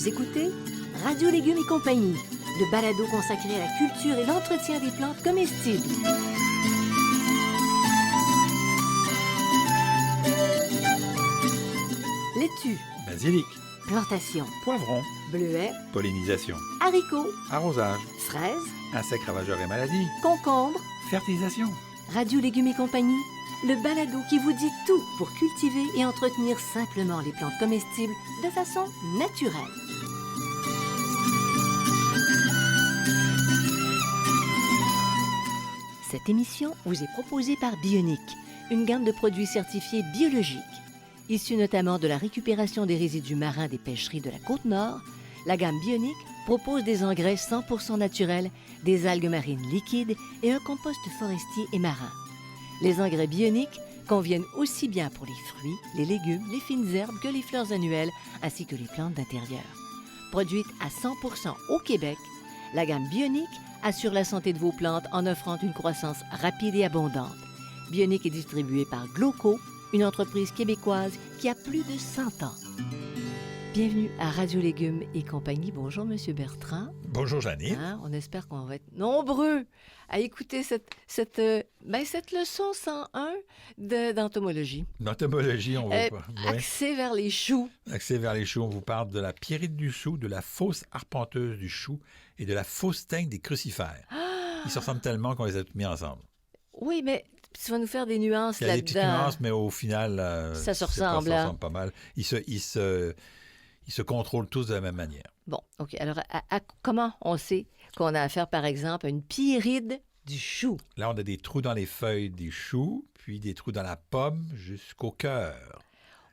Vous écoutez Radio Légumes et compagnie, le balado consacré à la culture et l'entretien des plantes comestibles. Laitue, Basilic, plantation, poivron, bleuets, pollinisation, haricots, arrosage, fraises, insectes ravageurs et maladies, concombres. fertilisation. Radio Légumes et compagnie, le balado qui vous dit tout pour cultiver et entretenir simplement les plantes comestibles de façon naturelle. Cette émission vous est proposée par Bionic, une gamme de produits certifiés biologiques. Issue notamment de la récupération des résidus marins des pêcheries de la Côte-Nord, la gamme Bionic propose des engrais 100% naturels, des algues marines liquides et un compost forestier et marin. Les engrais Bionic conviennent aussi bien pour les fruits, les légumes, les fines herbes que les fleurs annuelles, ainsi que les plantes d'intérieur. Produite à 100% au Québec, la gamme Bionic assure la santé de vos plantes en offrant une croissance rapide et abondante. Bionic est distribué par Gloco, une entreprise québécoise qui a plus de 100 ans. Bienvenue à Radio Légumes et compagnie. Bonjour, Monsieur Bertrand. Bonjour, Janine. Hein, on espère qu'on va être nombreux à écouter cette leçon 101 d'entomologie. L'entomologie, on va Axée vers les choux. Axé vers les choux, on vous parle de la pierrite du chou, de la fausse arpenteuse du chou et de la fausse teigne des crucifères. Ils se ressemblent tellement qu'on les a tous mis ensemble. Oui, mais tu vas nous faire des nuances Il y a là-dedans. des petites nuances, mais au final, Ça se ressemble, hein? pas mal. Ils se contrôlent tous de la même manière. Bon, OK. Alors, comment on sait qu'on a affaire, par exemple, à une pyrrhide du chou? Là, on a des trous dans les feuilles des choux, puis des trous dans la pomme jusqu'au cœur.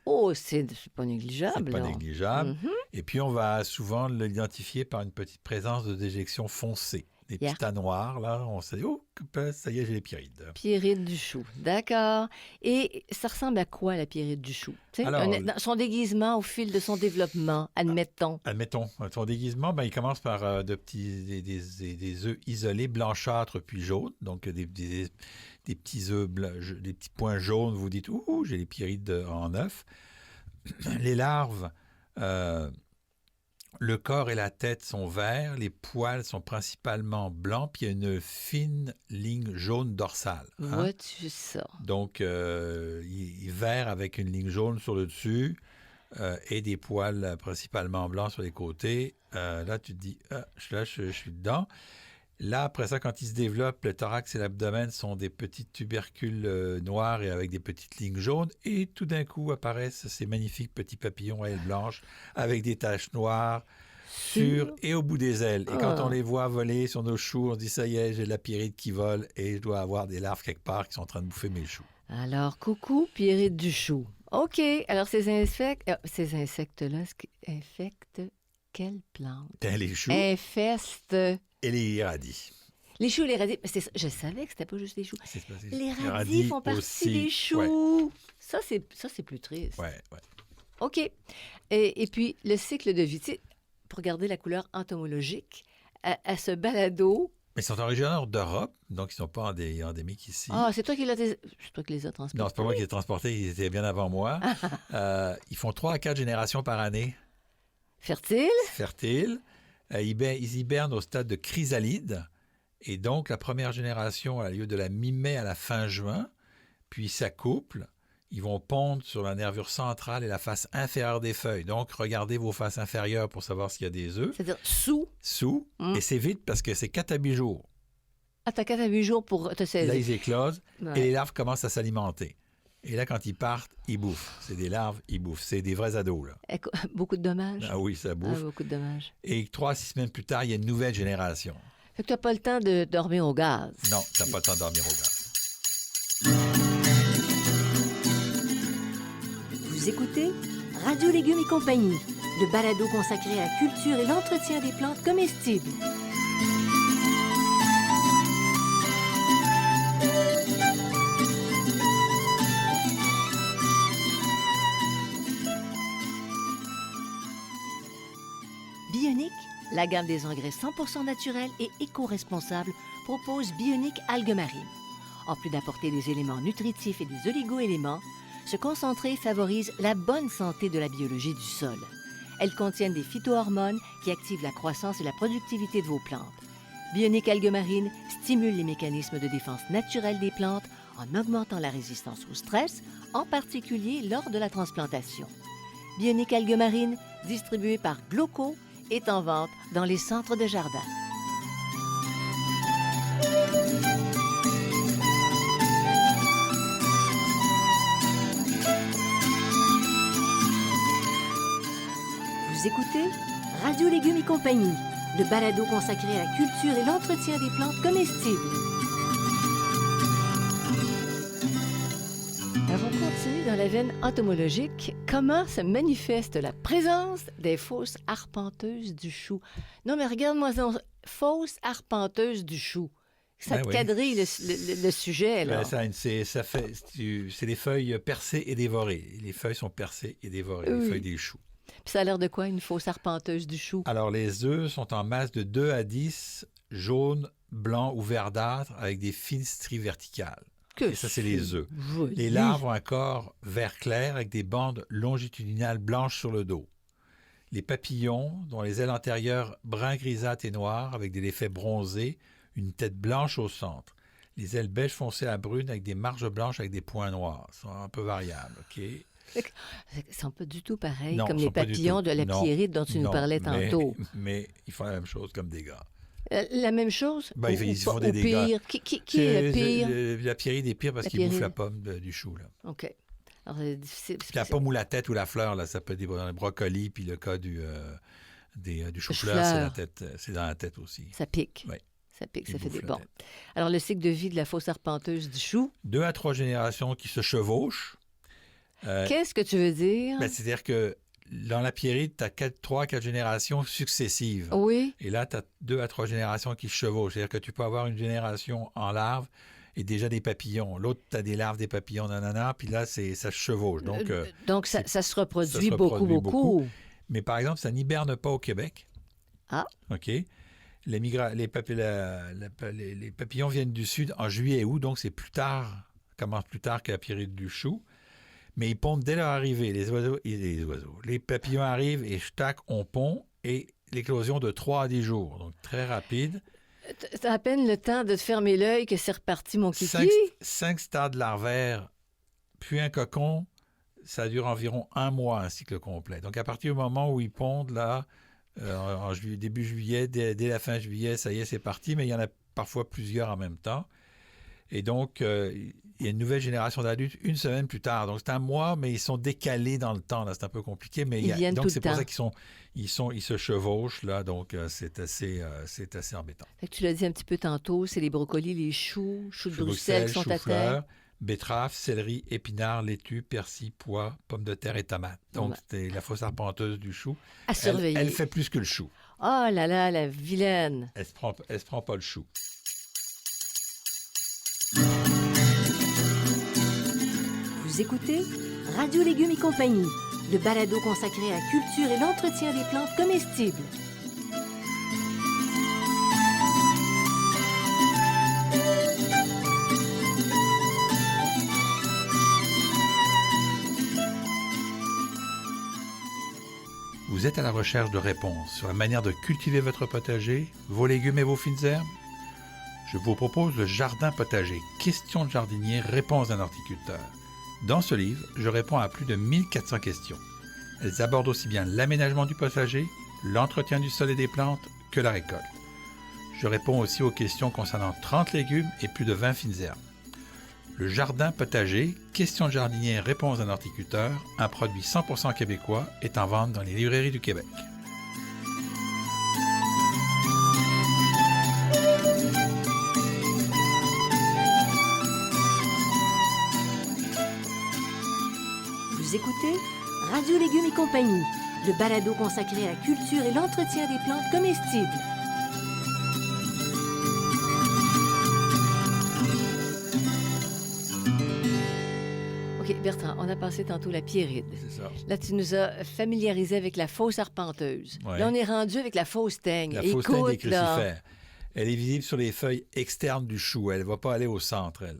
Oh, c'est pas négligeable. C'est pas là. négligeable. Mhm. Et puis, on va souvent l'identifier par une petite présence de déjection foncée. Des Yeah. petits tas noirs, là, on se dit, oh, ça y est, j'ai les pyrides. Pyrrhide du chou, d'accord. Et ça ressemble à quoi, la pyrrhide du chou? Tu sais, Alors, dans son déguisement au fil de son développement, admettons. Admettons, son déguisement, il commence par des œufs isolés, blanchâtres puis jaunes. Donc, des petits œufs, des petits points jaunes, vous dites, ouh, j'ai les pyrides en œuf. Les larves, le corps et la tête sont verts, les poils sont principalement blancs, puis il y a une fine ligne jaune dorsale. Hein? Vois-tu ça? Donc, il est vert avec une ligne jaune sur le dessus et des poils principalement blancs sur les côtés. Là, tu te dis, je suis dedans. Là, après ça, quand il se développe, le thorax et l'abdomen sont des petits tubercules noirs et avec des petites lignes jaunes. Et tout d'un coup apparaissent ces magnifiques petits papillons à ailes blanches avec des taches noires sur et au bout des ailes. Et quand on les voit voler sur nos choux, on se dit, ça y est, j'ai la pyrrhide qui vole et je dois avoir des larves quelque part qui sont en train de bouffer mes choux. Alors, coucou, pyrrhide du chou. OK. Alors, ces insectes-là infectent quelle plante? Les choux Infestent et les radis. les choux et les radis. C'est ça, je savais que c'était pas juste les choux. Les radis radis font partie aussi, des choux. Ça, c'est plus triste. Ouais. OK. Et puis, le cycle de vie. Tu sais, pour garder la couleur entomologique, à ce balado. Mais ils sont originaires d'Europe, donc ils ne sont pas endémiques ici. Ah, c'est toi qui les as transportés. Non, c'est pas moi qui les ai transportés, ils étaient bien avant moi. Ils font 3 à 4 générations par année. Fertile? Fertiles. Ils hibernent au stade de chrysalide. Et donc, la première génération a lieu de la mi-mai à la fin juin. Puis, ils s'accouplent. Ils vont pondre sur la nervure centrale et la face inférieure des feuilles. Donc, regardez vos faces inférieures pour savoir s'il y a des œufs. C'est-à-dire sous. Et c'est vite parce que c'est 4 à 8 jours. Ah, t'as 4 à 8 jours pour te saisir. Là, ils éclosent Ouais. et les larves commencent à s'alimenter. Et là, quand ils partent, ils bouffent. C'est des larves, ils bouffent. C'est des vrais ados, là. Beaucoup de dommages. Ah oui, ça bouffe. Beaucoup de dommages. Et 3 à 6 semaines plus tard, il y a une nouvelle génération. Fait que t'as pas le temps de dormir au gaz. Non, tu n'as pas le temps de dormir au gaz. Vous écoutez Radio Légumes et compagnie, le balado consacré à la culture et l'entretien des plantes comestibles. Bionic, la gamme des engrais 100% naturels et éco-responsables, propose Bionic algues marines. En plus d'apporter des éléments nutritifs et des oligo-éléments, se concentrer favorise la bonne santé de la biologie du sol. Elles contiennent des phytohormones qui activent la croissance et la productivité de vos plantes. Bionic Algues Marines stimule les mécanismes de défense naturelle des plantes en augmentant la résistance au stress, en particulier lors de la transplantation. Bionic Algues Marines, distribué par Gloco, est en vente dans les centres de jardin. Vous écoutez Radio Légumes et compagnie, le balado consacré à la culture et l'entretien des plantes comestibles. Alors, on continue dans la veine entomologique. Comment se manifeste la présence des fausses arpenteuses du chou? Non, mais regarde-moi ça, fausses arpenteuses du chou. Ça te quadrille le sujet, là. C'est des feuilles percées et dévorées. Les feuilles sont percées et dévorées, les feuilles des choux. Puis ça a l'air de quoi, une fausse arpenteuse du chou? Alors, les œufs sont en masse de 2 à 10, jaunes, blancs ou verdâtres, avec des fines stries verticales. Et ça, c'est les œufs. Joli. Les larves ont un corps vert clair avec des bandes longitudinales blanches sur le dos. Les papillons, dont les ailes antérieures brun grisâtres et noires, avec des effets bronzés, une tête blanche au centre. Les ailes beige foncé à brune avec des marges blanches avec des points noirs. Ils sont un peu variables, OK? Ils ne sont pas du tout pareils Non, comme ils les sont pas du papillons tout. de la Non, Pierrite dont tu nous parlais tantôt. Mais ils font la même chose comme des gars. La même chose? Ben, ils font des dégâts. Pire? Qui est le pire? La Pierrite est pire parce qu'il bouffe la pomme du chou. Là. OK. Alors, Puis la pomme ou la tête ou la fleur, là, ça peut être des brocolis, puis le cas du chou-fleur, c'est dans la tête aussi. Ça pique. Oui. Ça pique, ça fait des bons. Alors, le cycle de vie de la fausse arpenteuse du chou? 2 à 3 générations qui se chevauchent. Qu'est-ce que tu veux dire? Ben, c'est-à-dire que dans la Pierrite, tu as 3 à 4 générations successives. Oui. Et là, tu as 2 à 3 générations qui se chevauchent. C'est-à-dire que tu peux avoir une génération en larves et déjà des papillons. L'autre, tu as des larves des papillons, nanana, puis là, ça se chevauche. Donc ça se reproduit beaucoup. Mais par exemple, ça n'hiberne pas au Québec. Ah. OK. Les papillons viennent du sud en juillet et août, donc c'est plus tard, commence plus tard que la Pierrite du chou. Mais ils pondent dès leur arrivée. Les papillons arrivent et tac, on pond et l'éclosion de 3 à 10 jours. Donc très rapide. T'as à peine le temps de te fermer l'œil que c'est reparti, mon kiki. 5 stades larvaires, puis un cocon, ça dure environ 1 mois, un cycle complet. Donc à partir du moment où ils pondent, là, en début juillet, dès la fin juillet, ça y est, c'est parti. Mais il y en a parfois plusieurs en même temps. Et donc, il y a une nouvelle génération d'adultes 1 semaine plus tard. Donc, c'est 1 mois, mais ils sont décalés dans le temps. Là, c'est un peu compliqué. Mais donc, c'est pour ça qu'ils se chevauchent. Là, donc, c'est assez embêtant. Fait que tu l'as dit un petit peu tantôt, c'est les brocolis, les choux de Bruxelles qui sont à terre. Betterave, céleri, épinards, laitue, persil, pois, pommes de terre et tomates. Donc, c'est la fausse arpenteuse du chou. À surveiller. Elle fait plus que le chou. Oh là là, la vilaine. Elle se prend pas le chou. Vous écoutez Radio Légumes et compagnie, le balado consacré à la culture et l'entretien des plantes comestibles. Vous êtes à la recherche de réponses sur la manière de cultiver votre potager, vos légumes et vos fines herbes? Je vous propose le Jardin potager, questions de jardinier, réponses d'un horticulteur. Dans ce livre, je réponds à plus de 1400 questions. Elles abordent aussi bien l'aménagement du potager, l'entretien du sol et des plantes que la récolte. Je réponds aussi aux questions concernant 30 légumes et plus de 20 fines herbes. Le Jardin potager, questions de jardinier, réponses d'un horticulteur, un produit 100% québécois, est en vente dans les librairies du Québec. Vous écoutez Radio Légumes et compagnie, le balado consacré à la culture et l'entretien des plantes comestibles. OK, Bertrand, on a passé tantôt la Pierrite. C'est ça. Là, tu nous as familiarisé avec la fausse arpenteuse. Ouais. Là, on est rendu avec la fausse teigne. La fausse teigne des crucifères. Elle est visible sur les feuilles externes du chou. Elle ne va pas aller au centre, elle.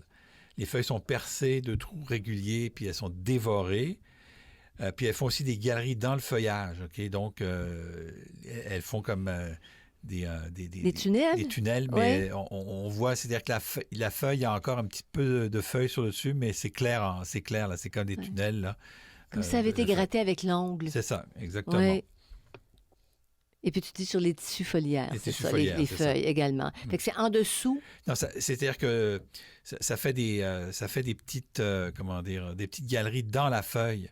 Les feuilles sont percées de trous réguliers, puis elles sont dévorées. Puis elles font aussi des galeries dans le feuillage, OK? Donc, elles font comme Des tunnels? des tunnels, mais on voit, c'est-à-dire que la feuille a encore un petit peu de feuille sur le dessus, mais c'est clair, là, c'est comme des tunnels, là. Comme ça avait été gratté avec l'ongle. C'est ça, exactement. Oui. Et puis tu dis sur les tissus foliaires, Les c'est tissus ça, foliaires, les c'est feuilles également. Fait que c'est en dessous. Non, c'est-à-dire que ça fait des petites, des petites galeries dans la feuille.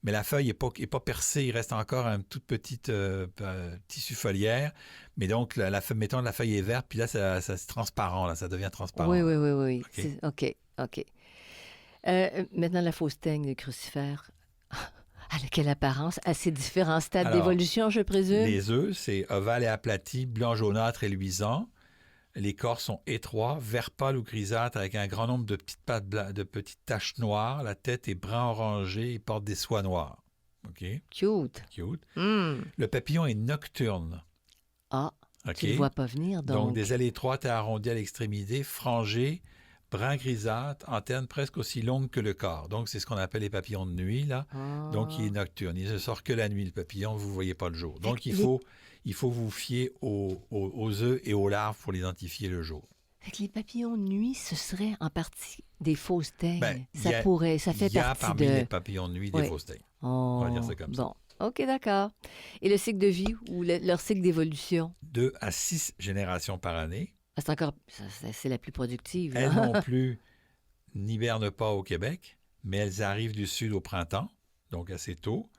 Mais la feuille n'est pas percée, il reste encore un toute petite tissu foliaire. Mais donc, mettons, la feuille est verte, puis là, c'est transparent, là, ça devient transparent. Oui. OK. OK. Maintenant, la fausse teigne, le crucifère. À quelle apparence? À ces différents stades Alors, d'évolution, je présume? Les œufs, c'est ovale et aplati, blanc jaunâtre et luisant. Les corps sont étroits, vert pâle ou grisâtre avec un grand nombre de petites taches noires. La tête est brun orangé et porte des soies noires. OK? Cute. Le papillon est nocturne. Ah, OK? tu ne le vois pas venir, donc. Donc, des ailes étroites et arrondies à l'extrémité, frangées, brun grisâtre, antennes presque aussi longues que le corps. Donc, c'est ce qu'on appelle les papillons de nuit, là. Ah. Donc, il est nocturne. Il ne sort que la nuit, le papillon. Vous ne voyez pas le jour. Donc, il faut vous fier aux œufs et aux larves pour l'identifier le jour. Fait que les papillons de nuit, ce serait en partie des fausses teignes. Ben, ça fait partie Il y a parmi les papillons de nuit des fausses teignes. Oh, On va dire ça comme ça. bon, OK, d'accord. Et le cycle de vie ou leur cycle d'évolution? 2 à 6 générations par année. Ah, c'est la plus productive. Là. Elles non plus n'hibernent pas au Québec, mais elles arrivent du sud au printemps, donc assez tôt.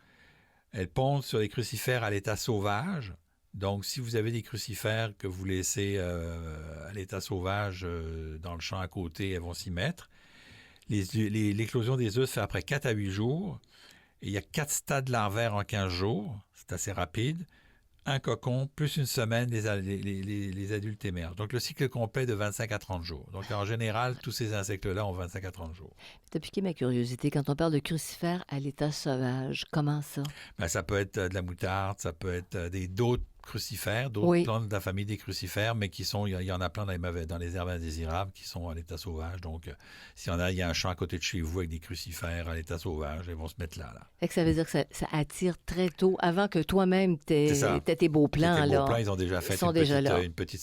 Elles pondent sur les crucifères à l'état sauvage. Donc, si vous avez des crucifères que vous laissez à l'état sauvage dans le champ à côté, elles vont s'y mettre. L'éclosion des œufs se fait après 4 à 8 jours. Et il y a 4 stades larvaires en 15 jours. C'est assez rapide. Un cocon, plus une semaine, les adultes émergent. Donc, le cycle complet de 25 à 30 jours. Donc, en général, tous ces insectes-là ont 25 à 30 jours. Tu as piqué ma curiosité. Quand on parle de crucifères à l'état sauvage, comment ça? Ben, ça peut être de la moutarde, ça peut être d'autres crucifères, d'autres plantes de la famille des crucifères, mais il y en a plein dans les herbes indésirables qui sont à l'état sauvage. Donc, s'il y a un champ à côté de chez vous avec des crucifères à l'état sauvage, ils vont se mettre là. Fait que ça veut dire que ça attire très tôt, avant que toi-même t'aies tes beaux plans. Tes beaux plans, ils ont déjà fait une petite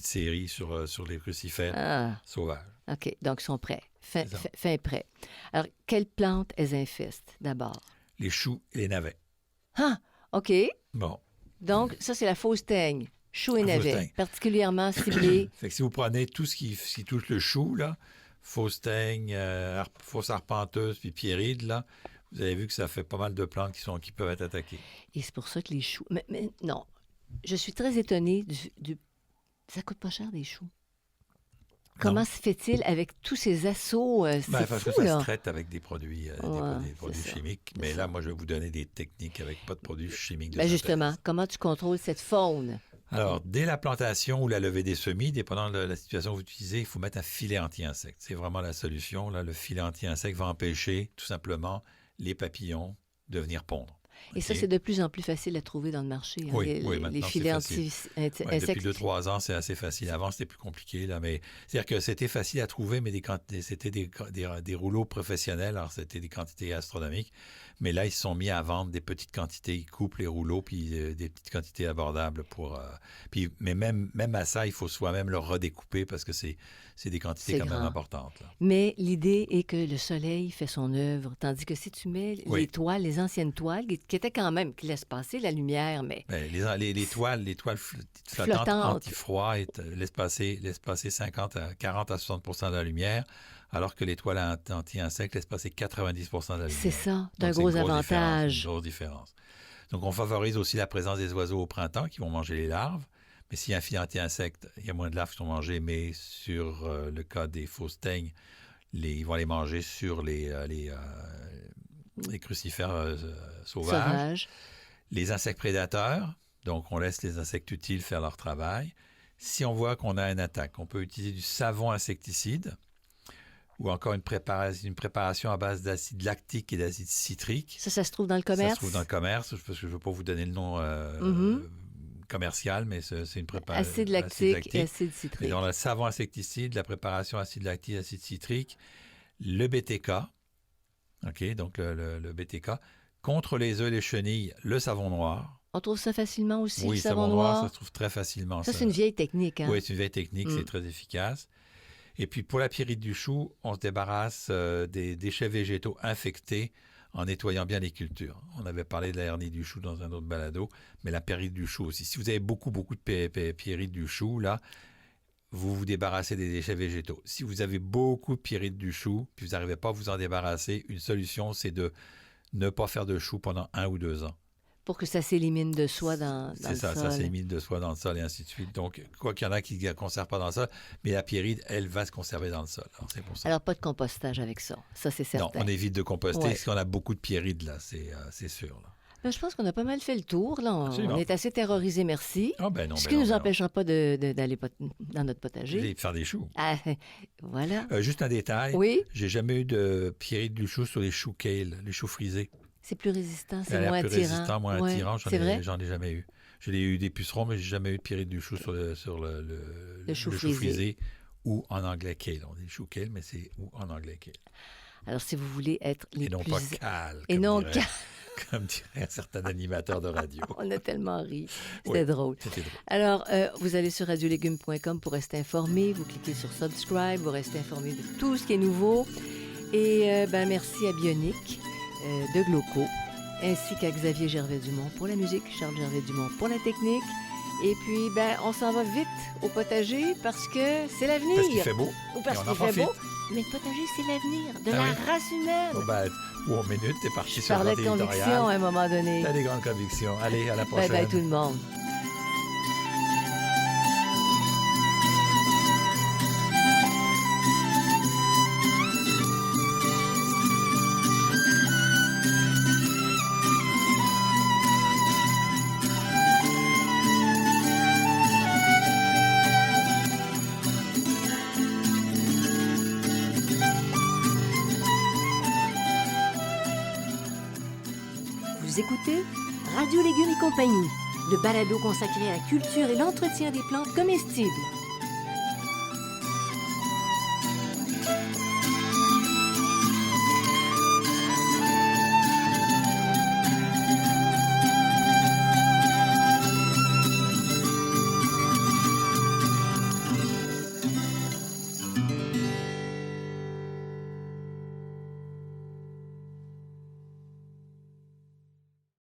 série sur les crucifères sauvages. OK, donc ils sont prêts, fin prêt. Alors, quelles plantes elles infestent d'abord? Les choux et les navets. Ah, OK. Bon. Donc, ça, c'est la fausse teigne. Choux et navets, particulièrement ciblés. Fait que si vous prenez tout ce qui touche le chou, là, fausse teigne, fausse arpenteuse, puis pierride, là, vous avez vu que ça fait pas mal de plantes qui peuvent être attaquées. Et c'est pour ça que les choux... Mais non, je suis très étonnée Ça coûte pas cher, des choux. Comment se fait-il avec tous ces assauts? Parce que ça se traite avec des produits, chimiques. Mais là, moi, je vais vous donner des techniques avec pas de produits chimiques. Justement, comment tu contrôles cette faune? Alors, dès la plantation ou la levée des semis, dépendant de la situation que vous utilisez, il faut mettre un filet anti-insecte. C'est vraiment la solution. Là, le filet anti-insecte va empêcher, tout simplement, les papillons de venir pondre. Et ça, c'est de plus en plus facile à trouver dans le marché. Hein, les filets anti-insectes. Depuis 2-3 ans, c'est assez facile. Avant, c'était plus compliqué. Là, mais c'est-à-dire que c'était facile à trouver, mais c'était des rouleaux professionnels. Alors, c'était des quantités astronomiques. Mais là, ils se sont mis à vendre des petites quantités. Ils coupent les rouleaux, puis des petites quantités abordables pour... mais même à ça, il faut soi-même le redécouper parce que c'est des quantités quand même importantes. Là. Mais l'idée est que le soleil fait son œuvre, tandis que si tu mets les toiles, les anciennes toiles, qui étaient quand même, qui laissent passer la lumière, mais... Les toiles flottantes anti-froid laissent passer 40 à 60 % de la lumière, alors que les toiles anti-insectes laissent passer 90 % de la lumière. C'est ça, d'un gros avantage. Une grosse différence. Donc, on favorise aussi la présence des oiseaux au printemps qui vont manger les larves. Mais s'il y a un filet anti-insectes, il y a moins de larves qui sont mangées, mais sur le cas des fausses teignes, ils vont les manger sur les crucifères sauvages. Les insectes prédateurs, donc on laisse les insectes utiles faire leur travail. Si on voit qu'on a une attaque, on peut utiliser du savon insecticide ou encore une préparation à base d'acide lactique et d'acide citrique. Ça se trouve dans le commerce? Ça se trouve dans le commerce, parce que je ne veux pas vous donner le nom commercial, mais c'est une préparation. Acide lactique et acide citrique. Et dans le savon insecticide, la préparation acide lactique et acide citrique, le BTK, OK, donc le BTK. Contre les œufs et les chenilles, le savon noir. On trouve ça facilement aussi, Oui, le savon noir? ça se trouve très facilement. Ça, c'est une vieille technique, hein? Oui, c'est une vieille technique, c'est très efficace. Et puis, pour la pyrite du chou, on se débarrasse des déchets végétaux infectés en nettoyant bien les cultures. On avait parlé de la hernie du chou dans un autre balado, mais la pyrite du chou aussi. Si vous avez beaucoup de pyrite du chou, là, vous vous débarrassez des déchets végétaux. Si vous avez beaucoup de pyrite du chou, puis vous n'arrivez pas à vous en débarrasser, une solution, c'est de ne pas faire de chou pendant 1 ou 2 ans. Pour que ça s'élimine de soi dans le sol. C'est ça s'élimine de soi dans le sol et ainsi de suite. Donc, quoi qu'il y en a qui ne conservent pas dans le sol, mais la pyrite, elle va se conserver dans le sol. Alors, c'est pour ça. Alors, pas de compostage avec ça. Ça, c'est certain. Non, on évite de composter Ouais. parce qu'on a beaucoup de pyrite, là, c'est sûr. Là. Ben, je pense qu'on a pas mal fait le tour. Là. Absolument. On est assez terrorisés, merci. Ah ben non, Ce ben qui ne non, nous ben non. empêchera pas d'aller dans notre potager. J'ai faire des choux. Ah, voilà. Juste un détail. Oui, J'ai jamais eu de pyrite du chou sur les choux kale, les choux frisés. c'est plus résistant, Ça c'est a l'air moins plus attirant. résistant, moins Ouais, attirant. c'est vrai? J'en ai jamais eu. J'ai eu des pucerons, mais j'ai jamais eu de pyrite du chou sur le chou chou frisé. frisé ou en anglais kale. On dit chou kale, mais c'est ou en anglais kale. Alors, si vous voulez être les Et non plus... pas cal. Et comme non dirait- Comme dirait un certain animateur de radio. On a tellement ri. C'était Oui, drôle. C'était drôle. Alors, vous allez sur radiolégumes.com pour rester informé. Vous cliquez sur Subscribe, vous restez informé de tout ce qui est nouveau. Et merci à Bionic de Gloco, ainsi qu'à Xavier Gervais-Dumont pour la musique, Charles Gervais-Dumont pour la technique. Et puis, on s'en va vite au potager parce que c'est l'avenir. Parce qu'il fait beau. Ou parce et on qu'il en fait profite. beau. Mais le potager, c'est l'avenir de Ah la oui. race humaine. Bon, ou en minute, t'es parti Je sur le parlais de conviction à un moment donné. T'as des grandes convictions. Allez, à la prochaine. Bye bye tout le monde. Vous écoutez Radio Légumes et compagnie, le balado consacré à la culture et l'entretien des plantes comestibles.